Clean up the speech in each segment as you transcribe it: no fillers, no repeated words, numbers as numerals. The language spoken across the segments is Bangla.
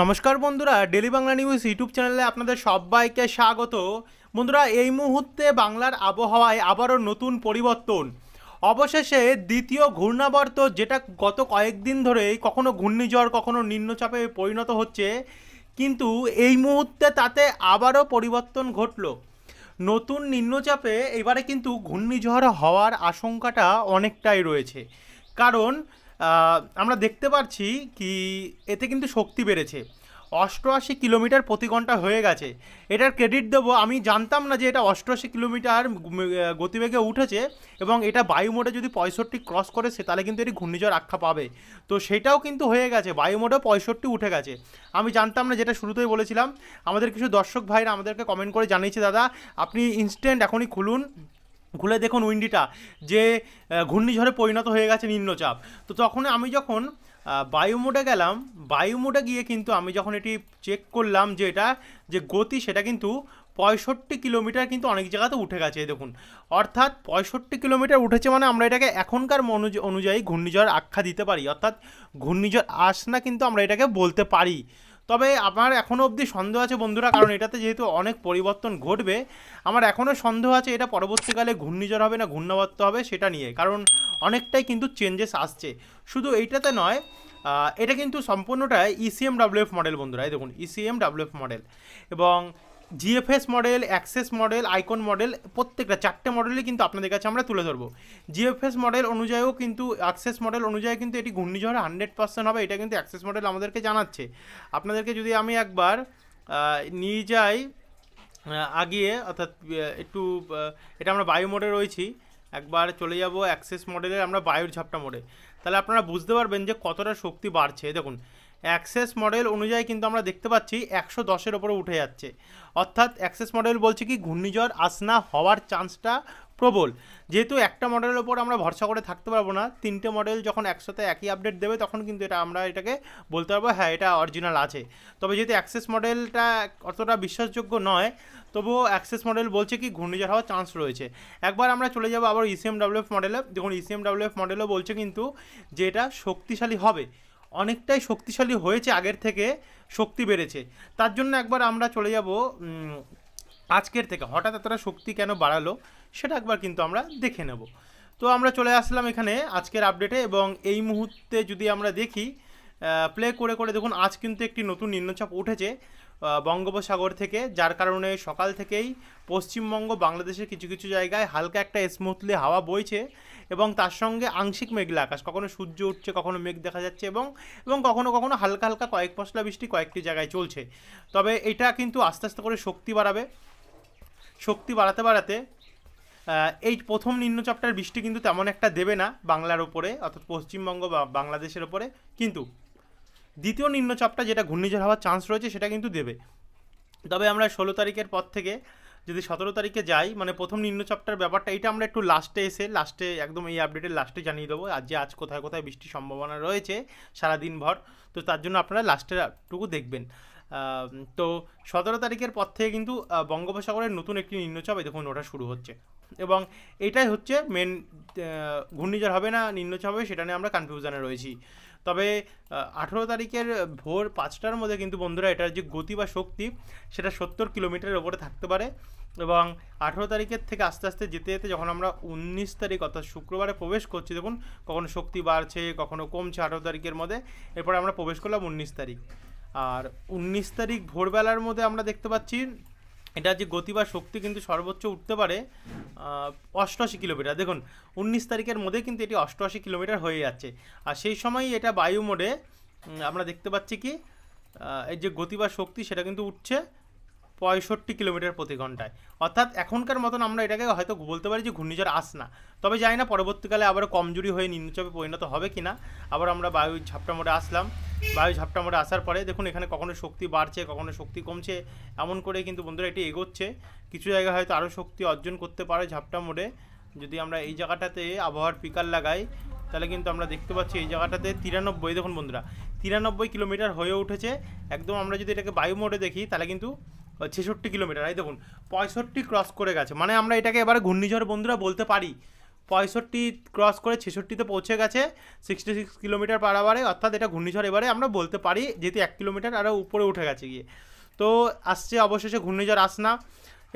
নমস্কার বন্ধুরা, ডেলি বাংলা নিউজ ইউটিউব চ্যানেলে আপনাদের সবাইকে স্বাগত। বন্ধুরা, এই মুহূর্তে বাংলার আবহাওয়ায় আবারও নতুন পরিবর্তন। অবশেষে দ্বিতীয় ঘূর্ণাবর্ত, যেটা গত কয়েকদিন ধরেই কখনো ঘূর্ণিঝড় কখনো নিম্নচাপে পরিণত হচ্ছে, কিন্তু এই মুহূর্তে তাতে আবারও পরিবর্তন ঘটল। নতুন নিম্নচাপে এবারে কিন্তু ঘূর্ণিঝড় হওয়ার আশঙ্কাটা অনেকটাই রয়েছে। কারণ আমরা দেখতে পাচ্ছি কি এতে কিন্তু শক্তি বেড়েছে, 88 কিলোমিটার প্রতি ঘন্টা হয়ে গেছে। এটার ক্রেডিট দেবো, আমি জানতাম না যে এটা 88 কিলোমিটার গতিবেগে উঠেছে এবং এটা বায়ু মোডে যদি 65 ক্রস করে তাহলে কিন্তু এটি ঘূর্ণিঝড় আখ্যা পাবে। তো সেটাও কিন্তু হয়ে গেছে, বায়ু মোডে 65 উঠে গেছে। আমি জানতাম না, যেটা শুরুতেই বলেছিলাম। আমাদের কিছু দর্শক ভাইরা আমাদেরকে কমেন্ট করে জানিয়েছে, দাদা আপনি ইনস্ট্যান্ট এখনই খুলে দেখুন উইন্ডিটা, যে ঘূর্ণিঝড়ে পরিণত হয়ে গেছে নিম্নচাপ। তো তখন আমি যখন বায়ু মোডে গেলাম, বায়ু মোডে গিয়ে কিন্তু আমি যখন এটি চেক করলাম যে এটা যে গতি, সেটা কিন্তু 65 কিলোমিটার কিন্তু অনেক জায়গাতে উঠে গেছে। দেখুন, অর্থাৎ 65 কিলোমিটার উঠেছে, মানে আমরা এটাকে এখনকার অনুযায়ী ঘূর্ণিঝড় আখ্যা দিতে পারি, অর্থাৎ ঘূর্ণিঝড় আসনা কিন্তু আমরা এটাকে বলতে পারি। তবে আমার এখনও অবধি সন্দেহ আছে বন্ধুরা, কারণ এটাতে যেহেতু অনেক পরিবর্তন ঘটবে, আমার এখনও সন্দেহ আছে এটা পরবর্তীকালে ঘূর্ণিঝড় হবে না ঘূর্ণাবর্ত হবে সেটা নিয়ে, কারণ অনেকটাই কিন্তু চেঞ্জেস আসছে। শুধু এইটাতে নয়, এটা কিন্তু সম্পূর্ণটাই ECMWF মডেল বন্ধুরা। এই দেখুন, ECMWF মডেল এবং GFS model, access model, icon model, প্রত্যেকটা 4টে মডেলই কিন্তু আপনাদের কাছে আমরা তুলে ধরবো। জিএফএস মডেল অনুযায়ীও কিন্তু, অ্যাক্সেস মডেল অনুযায়ী কিন্তু এটি ঘূর্ণিঝড় 100% হবে, এটা কিন্তু অ্যাক্সেস মডেল আমাদেরকে জানাচ্ছে। আপনাদেরকে যদি আমি একবার নিয়ে যাই আগিয়ে, অর্থাৎ একটু এটা আমরা বায়ু মোডে রয়েছি, একবার চলে যাব অ্যাক্সেস মডেলের আমরা বায়ুর ঝাপটা মোডে, তাহলে আপনারা বুঝতে পারবেন যে কতটা শক্তি বাড়ছে। দেখুন, অ্যাক্সেস মডেল অনুযায়ী কিন্তু আমরা দেখতে পাচ্ছি 110-এর ওপরে উঠে যাচ্ছে, অর্থাৎ অ্যাক্সেস মডেল বলছে কি ঘূর্ণিঝড় আসনা হওয়ার চান্সটা প্রবল। যেহেতু একটা মডেলের ওপর আমরা ভরসা করে থাকতে পারবো না, 3টে মডেল যখন একসাথে একই আপডেট দেবে তখন কিন্তু এটা আমরা এটাকে বলতে পারবো হ্যাঁ এটা অরিজিনাল আছে। তবে যেহেতু অ্যাক্সেস মডেলটা অতটা বিশ্বাসযোগ্য নয়, তবুও অ্যাক্সেস মডেল বলছে কি ঘূর্ণিঝড় হওয়ার চান্স রয়েছে। একবার আমরা চলে যাব আবার ECMWF মডেলে। দেখুন, ECMWF মডেলও বলছে কিন্তু যে এটা শক্তিশালী হবে, অনেকটাই শক্তিশালী হয়েছে, আগের থেকে শক্তি বেড়েছে। তার জন্য একবার আমরা চলে যাব আজকের থেকে হঠাৎ এতটা শক্তি কেন বাড়ালো সেটা একবার কিন্তু আমরা দেখে নেব। তো আমরা চলে আসলাম এখানে আজকের আপডেটে, এবং এই মুহূর্তে যদি আমরা দেখি প্লে করে করে, দেখুন আজ কিন্তু একটি নতুন নিম্নচাপ উঠেছে বঙ্গোপসাগর থেকে, যার কারণে সকাল থেকেই পশ্চিমবঙ্গ বাংলাদেশের কিছু কিছু জায়গায় হালকা একটা স্মুথলি হাওয়া বইছে এবং তার সঙ্গে আংশিক মেঘলা আকাশ, কখনো সূর্য উঠছে কখনো মেঘ দেখা যাচ্ছে, এবং কখনো কখনো হালকা হালকা কয়েক পশলা বৃষ্টি কয়েকটি জায়গায় চলছে। তবে এটা কিন্তু আস্তে আস্তে করে শক্তি বাড়াবে, শক্তি বাড়াতে বাড়াতে এই প্রথম নিম্নচাপটার বৃষ্টি কিন্তু তেমন একটা দেবে না বাংলার ওপরে, অর্থাৎ পশ্চিমবঙ্গ বা বাংলাদেশের ওপরে, কিন্তু দ্বিতীয় নিম্নচাপটা যেটা ঘূর্ণিঝড় হওয়ার চান্স রয়েছে সেটা কিন্তু দেবে। তবে আমরা 16 তারিখের পর থেকে যদি 17 তারিখে যাই, মানে প্রথম নিম্নচাপটার ব্যাপারটা এটা আমরা একটু লাস্টে একদম এই আপডেটের লাস্টে জানিয়ে দেবো, আজ কোথায় কোথায় বৃষ্টির সম্ভাবনা রয়েছে সারাদিন ভর। তো তার জন্য আপনারা লাস্টেরটুকু দেখবেন। তো 17 তারিখের পর থেকে কিন্তু বঙ্গোপসাগরের নতুন একটি নিম্নচাপ দেখুন ওটা শুরু হচ্ছে, এবং এটাই হচ্ছে মেন। ঘূর্ণিঝড় হবে না নিম্নচাপ হবে সেটা নিয়ে আমরা কনফিউশনে রয়েছি। তবে 18 তারিখের ভোর 5টার মধ্যে কিন্তু বন্ধুরা এটার যে গতি বা শক্তি সেটা 70 কিলোমিটারের ওপরে থাকতে পারে, এবং 18 তারিখের থেকে আস্তে আস্তে যেতে যেতে যখন আমরা 19 তারিখ অর্থাৎ শুক্রবারে প্রবেশ করছি, দেখুন কখনো শক্তি বাড়ছে কখনো কমছে 18 তারিখের মধ্যে। এরপরে আমরা প্রবেশ করলাম 19 তারিখ, আর 19 তারিখ ভোরবেলার মধ্যে আমরা দেখতে পাচ্ছি এটা যে গতি বা শক্তি কিন্তু সর্বোচ্চ উঠতে পারে 88 কিলোমিটার। দেখুন 19 তারিখের মধ্যে কিন্তু এটি 88 কিলোমিটার হয়ে যাচ্ছে, আর সেই সময়ই এটা বায়ু মোডে আমরা দেখতে পাচ্ছি কি এই যে গতি বা শক্তি সেটা কিন্তু উঠছে 65 কিলোমিটার প্রতি ঘন্টায়, অর্থাৎ এখনকার মতন আমরা এটাকে হয়তো বলতে পারি যে ঘূর্ণিঝড় আসনা। তবে জানি না পরবর্তীকালে আবার কমজোরি হয়ে নিম্নচাপে পরিণত হবে কি না। আবার আমরা বায়ু ঝাপটা মোডে আসলাম, বায়ু ঝাপটা মোডে আসার পরে দেখুন এখানে কখনো শক্তি বাড়ছে কখনো শক্তি কমছে, এমন করে কিন্তু বন্ধুরা এটি এগোচ্ছে। কিছু জায়গায় হয়তো আরও শক্তি অর্জন করতে পারে ঝাপটা মোডে। যদি আমরা এই জায়গাটাতে আবহাওয়ার পিকার লাগাই তাহলে কিন্তু আমরা দেখতে পাচ্ছি এই জায়গাটাতে 93, দেখুন বন্ধুরা 93 কিলোমিটার হয়ে উঠেছে একদম। আমরা যদি এটাকে বায়ু মোডে দেখি তাহলে কিন্তু 66 কিলোমিটার, এই দেখুন 65 ক্রস করে গেছে, মানে আমরা এটাকে এবারে ঘূর্ণিঝড় বন্ধুরা বলতে পারি। 65 ক্রস করে 66-তে পৌঁছে গেছে 66 কিলোমিটার পার আওয়ারে, অর্থাৎ এটা ঘূর্ণিঝড় এবারে আমরা বলতে পারি, যেহেতু 1 কিলোমিটার আরও উপরে উঠে গেছে গিয়ে। তো আসছে অবশেষে ঘূর্ণিঝড় আসনা।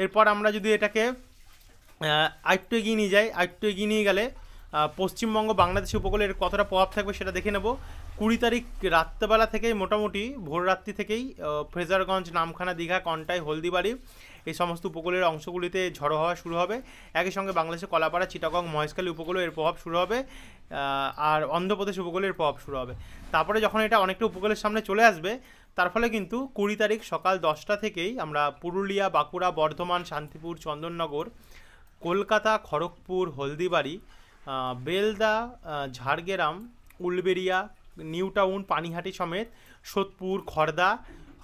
এরপর আমরা যদি এটাকে আরেকটু এগিয়ে নিয়ে যাই, আরেকটু এগিয়ে নিয়ে গেলে পশ্চিমবঙ্গ বাংলাদেশ উপকূলের কতটা প্রভাব থাকবে সেটা দেখে নেব। 20 তারিখ রাত্রেবেলা থেকেই, মোটামুটি ভোর রাত্রি থেকেই ফ্রেজারগঞ্জ, নামখানা, দীঘা, কন্টাই, হলদিবাড়ি এই সমস্ত উপকূলের অংশগুলিতে ঝড়ো হওয়া শুরু হবে। একই সঙ্গে বাংলাদেশের কলাপাড়া, চিটাগং, মহেশখালী উপকূলে এর প্রভাব শুরু হবে, আর অন্ধ্রপ্রদেশ উপকূলের প্রভাব শুরু হবে। তারপরে যখন এটা অনেকটা উপকূলের সামনে চলে আসবে, তার ফলে কিন্তু 20 তারিখ সকাল 10টা থেকেই আমরা পুরুলিয়া, বাঁকুড়া, বর্ধমান, শান্তিপুর, চন্দননগর, কলকাতা, খড়গপুর, হলদিবাড়ি, বেলদা, ঝাড়গ্রাম, উলবেড়িয়া, নিউ টাউন, পানিহাটি সমেত সোদপুর, খড়দা,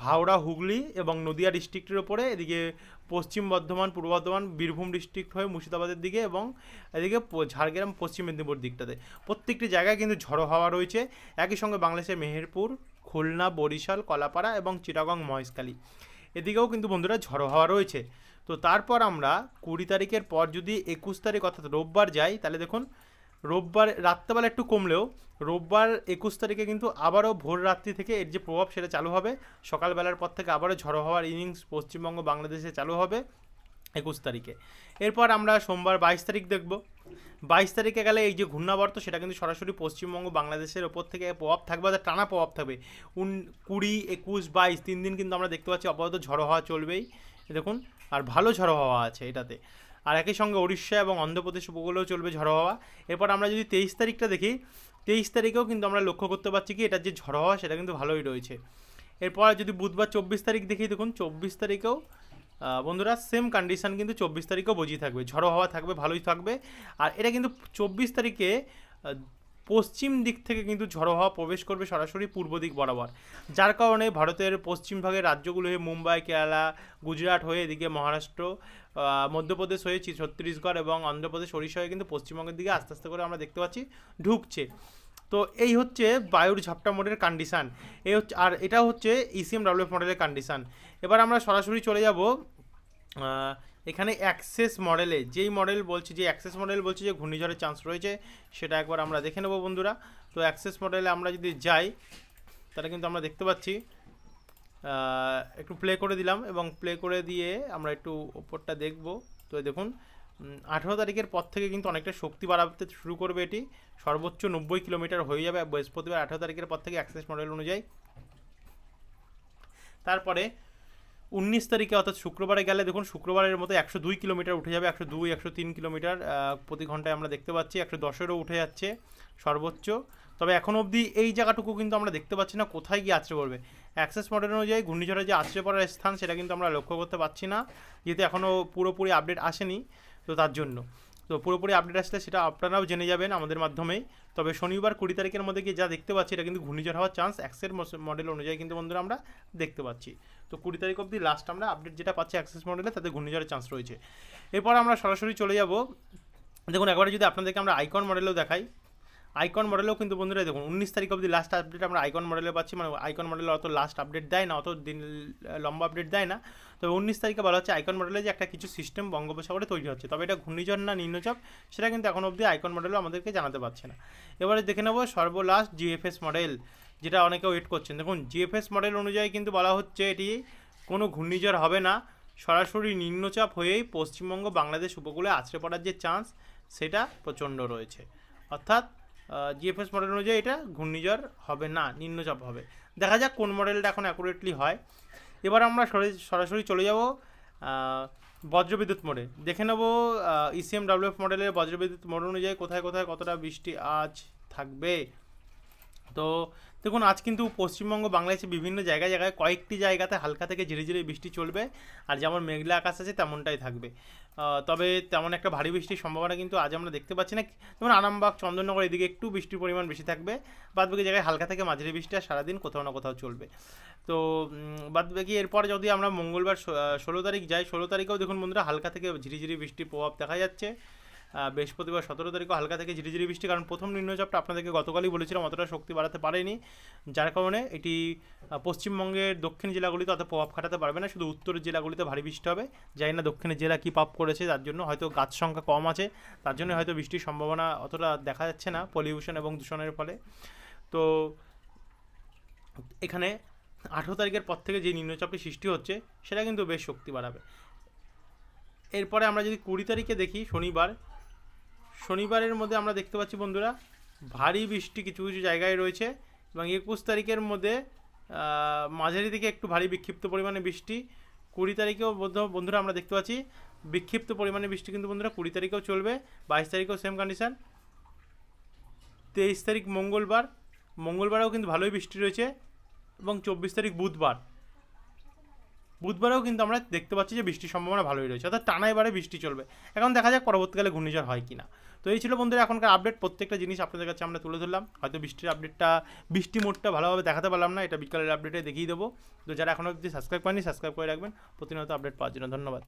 হাওড়া, হুগলি এবং নদিয়া ডিস্ট্রিক্টের ওপরে, এদিকে পশ্চিম বর্ধমান, পূর্ব বর্ধমান, বীরভূম ডিস্ট্রিক্ট হয়ে মুর্শিদাবাদের দিকে এবং এদিকে ঝাড়গ্রাম, পশ্চিম মেদিনীপুর দিকটাতে প্রত্যেকটি জায়গায় কিন্তু ঝড়ো হাওয়া রয়েছে। একই সঙ্গে বাংলাদেশের মেহেরপুর, খুলনা, বরিশাল, কলাপাড়া এবং চিটাগং, মহেশখালী এদিকেও কিন্তু বন্ধুরা ঝড়ো হাওয়া রয়েছে। তো তারপর আমরা 20 তারিখের পর যদি 21 তারিখ অর্থাৎ রোববার যাই, তাহলে দেখুন রোববার রাত্রেবেলা একটু কমলেও রোববার 21 তারিখে কিন্তু আবারও ভোর রাত্রি থেকে এর যে প্রভাব সেটা চালু হবে। সকালবেলার পর থেকে আবারও ঝড়ো হওয়ার ইনিংস পশ্চিমবঙ্গ বাংলাদেশে চালু হবে 21 তারিখে। এরপর আমরা সোমবার 22 তারিখ দেখব। 22 তারিখে গেলে এই যে ঘূর্ণাবর্ত সেটা কিন্তু সরাসরি পশ্চিমবঙ্গ বাংলাদেশের ওপর থেকে প্রভাব থাকবে, অর্থাৎ টানা প্রভাব থাকবে। 20, 21, 22 3 দিন কিন্তু আমরা দেখতে পাচ্ছি অব্যাহত ঝড়ো হওয়া চলবেই দেখুন, আর ভালো ঝড়ো হওয়া আছে এটাতে। আর একই সঙ্গে উড়িষ্যা এবং অন্ধ্রপ্রদেশ উপকূলেও চলবে ঝড়ো হওয়া। এরপর আমরা যদি 23 তারিখটা দেখি, 23 তারিখেও কিন্তু আমরা লক্ষ্য করতে পারছি কি এটার যে ঝড়ো হওয়া সেটা কিন্তু ভালোই রয়েছে। এরপর যদি বুধবার 24 তারিখ দেখি, দেখুন 24 তারিখেও বন্ধুরা সেম কন্ডিশান কিন্তু 24 তারিখেও বজিয়ে থাকবে, ঝড়ো হওয়া থাকবে, ভালোই থাকবে। আর এটা কিন্তু 24 তারিখে পশ্চিম দিক থেকে কিন্তু ঝড়ো হাওয়া প্রবেশ করবে সরাসরি পূর্ব দিক বরাবর, যার কারণে ভারতের পশ্চিম ভাগের রাজ্যগুলো হয়ে মুম্বাই, কেরালা, গুজরাট হয়ে এদিকে মহারাষ্ট্র, মধ্যপ্রদেশ হয়ে ছত্তিশগড় এবং অন্ধ্রপ্রদেশ, ওড়িশা হয়ে কিন্তু পশ্চিমবঙ্গের দিকে আস্তে আস্তে করে আমরা দেখতে পাচ্ছি ঢুকছে। তো এই হচ্ছে বায়ুর ঝাপটা মোডের কন্ডিশান, এই হচ্ছে, আর এটা হচ্ছে ECMWF মডেলের কন্ডিশান। এবার আমরা সরাসরি চলে যাব এখানে অ্যাক্সেস মডেলে, যেই মডেল বলছি, যে অ্যাক্সেস মডেল বলছি যে ঘূর্ণিঝড়ের চান্স রয়েছে সেটা একবার আমরা দেখে নেব বন্ধুরা। তো অ্যাক্সেস মডেলে আমরা যদি যাই তাহলে কিন্তু আমরা দেখতে পাচ্ছি, একটু প্লে করে দিলাম এবং প্লে করে দিয়ে আমরা একটু ওপরটা দেখব। তো দেখুন 18 তারিখের পর থেকে কিন্তু অনেকটা শক্তি বাড়াতে শুরু করবে, এটি সর্বোচ্চ 90 কিলোমিটার হয়ে যাবে বৃহস্পতিবার 18 তারিখের পর থেকে অ্যাক্সেস মডেল অনুযায়ী। তারপরে 19 তারিখে অর্থাৎ শুক্রবারে গেলে দেখুন শুক্রবারের মতো 102 কিলোমিটার উঠে যাবে, 102, 103 কিলোমিটার প্রতি ঘন্টায় আমরা দেখতে পাচ্ছি, 110-এরও উঠে যাচ্ছে সর্বোচ্চ। তবে এখন অবধি এই জায়গাটুকু কিন্তু আমরা দেখতে পাচ্ছি না কোথায় গিয়ে আছড়ে পড়বে। অ্যাক্সেস মডেল অনুযায়ী ঘূর্ণিঝড়ের যে আছড়ে পড়ার স্থান সেটা কিন্তু আমরা লক্ষ্য করতে পারছি না, যেহেতু এখনও পুরোপুরি আপডেট আসেনি। তো তার জন্য তো পুরোপুরি আপডেট আসলে সেটা আপনারাও জেনে যাবেন আমাদের মাধ্যমেই। তবে শনিবার 20 তারিখের মধ্যে গিয়ে যা দেখতে পাচ্ছি এটা কিন্তু ঘূর্ণিঝড় হওয়ার চান্স অ্যাক্সেস মডেল অনুযায়ী কিন্তু বন্ধুরা আমরা দেখতে পাচ্ছি। তো 20 তারিখ অবধি লাস্ট আমরা আপডেট যেটা পাচ্ছি অ্যাক্সেস মডেলে তাতে ঘূর্ণিঝড়ের চান্স রয়েছে। এরপর আমরা সরাসরি চলে যাব, দেখুন একবারে যদি আপনাদেরকে আমরা আইকন মডেলেও দেখাই, আইকন মডেলেও কিন্তু বন্ধুরা দেখুন 19 তারিখ অবধি লাস্ট আপডেট আমরা আইকন মডেলে পাচ্ছি, মানে আইকন মডেলে অত লাস্ট আপডেট দেয় না, অত দিন লম্বা আপডেট দেয় না। তবে 19 তারিখে বলা হচ্ছে আইকন মডেলে যে একটা কিছু সিস্টেম বঙ্গোপসাগরে তৈরি হচ্ছে, তবে এটা ঘূর্ণিঝড় না নিম্নচাপ সেটা কিন্তু এখন অবধি আইকন মডেলও আমাদেরকে জানাতে পারছে না। এবারে দেখে নেব সর্বলাস্ট GFS মডেল, যেটা অনেকে ওয়েট করছেন। দেখুন GFS মডেল অনুযায়ী কিন্তু বলা হচ্ছে এটি কোনো ঘূর্ণিঝড় হবে না, সরাসরি নিম্নচাপ হয়েই পশ্চিমবঙ্গ বাংলাদেশ উপকূলে আছড়ে পড়ার যে চান্স সেটা প্রচণ্ড রয়েছে, অর্থাৎ GFS মডেল অনুযায়ী এটা ঘূর্ণিঝড় হবে না, নিম্নচাপ হবে। দেখা যাক কোন মডেলটা এখন অ্যাকুরেটলি হয়। এবার আমরা সরাসরি চলে যাব বজ্রবিদ্যুৎ মোডে, দেখে নেব ECMWF মডেলের বজ্রবিদ্যুৎ মোড অনুযায়ী কোথায় কোথায় কতটা বৃষ্টি আজ থাকবে। তো দেখুন আজ কিন্তু পশ্চিমবঙ্গ বাংলাদেশে বিভিন্ন জায়গায় জায়গায় কয়েকটি জায়গাতে হালকা থেকে ঝিরিঝিরি বৃষ্টি চলবে, আর যেমন মেঘলা আকাশ আছে তেমনটাই থাকবে। তবে তেমন একটা ভারী বৃষ্টির সম্ভাবনা কিন্তু আজ আমরা দেখতে পাচ্ছি না। যেমন আরামবাগ, চন্দননগর এদিকে একটু বৃষ্টির পরিমাণ বেশি থাকবে, বাদবাকি জায়গায় হালকা থেকে মাঝারি বৃষ্টি আর সারাদিন কোথাও না কোথাও চলবে। তো বাদবাকি এরপর যদি আমরা মঙ্গলবার 16 তারিখ যাই, 16 তারিখেও দেখুন বন্ধুরা হালকা থেকে ঝিরিঝিরি বৃষ্টির প্রভাব দেখা যাচ্ছে। বৃহস্পতিবার 17 তারিখও হালকা থেকে ঝিরিঝিরি বৃষ্টি, কারণ প্রথম নিম্নচাপটা আপনাদেরকে গতকালই বলেছিলাম অতটা শক্তি বাড়াতে পারেনি, যার কারণে এটি পশ্চিমবঙ্গের দক্ষিণ জেলাগুলিতে অত প্রভাব খাটাতে পারবে না, শুধু উত্তরের জেলাগুলিতে ভারী বৃষ্টি হবে। জানি না দক্ষিণের জেলা কী পাপ করেছে, তার জন্য হয়তো গাছ সংখ্যা কম আছে, তার জন্য হয়তো বৃষ্টির সম্ভাবনা অতটা দেখা যাচ্ছে না পলিউশন এবং দূষণের ফলে। তো এখানে 18 তারিখের পর থেকে যে নিম্নচাপটি সৃষ্টি হচ্ছে সেটা কিন্তু বেশ শক্তি বাড়াবে। এরপরে আমরা যদি 20 তারিখে দেখি শনিবারের মধ্যে আমরা দেখতে পাচ্ছি বন্ধুরা ভারী বৃষ্টি কিছু কিছু জায়গায় রয়েছে, এবং 21 তারিখের মধ্যে মাঝারি থেকে একটু ভারী বিক্ষিপ্ত পরিমাণে বৃষ্টি। 20 তারিখেও বন্ধুরা আমরা দেখতে পাচ্ছি বিক্ষিপ্ত পরিমাণে বৃষ্টি কিন্তু বন্ধুরা 20 তারিখেও চলবে। 22 তারিখেও সেম কন্ডিশান। 23 তারিখ মঙ্গলবারেও কিন্তু ভালোই বৃষ্টি রয়েছে, এবং 24 তারিখ বুধবারেও কিন্তু আমরা দেখতে পাচ্ছি যে বৃষ্টির সম্ভাবনা ভালোই রয়েছে, অর্থাৎ টানা এবারে বৃষ্টি চলবে। এখন দেখা যাক পরবর্তীকালে ঘূর্ণিঝড় হয় কিনা। তো এই ছিল বন্ধুরা এখনকার আপডেট, প্রত্যেকটা জিনিস আপনাদের কাছে আমরা তুলে ধরলাম। হয়তো বৃষ্টি মোডটা ভালোভাবে দেখাতে পারলাম না, এটা বিকালের আপডেটে দেখিয়ে দেবো। তো যারা এখনও অবধি সাবস্ক্রাইব করেনি সাবস্ক্রাইব করে রাখবেন প্রতিনিয়ত আপডেট পাওয়ার জন্য। ধন্যবাদ।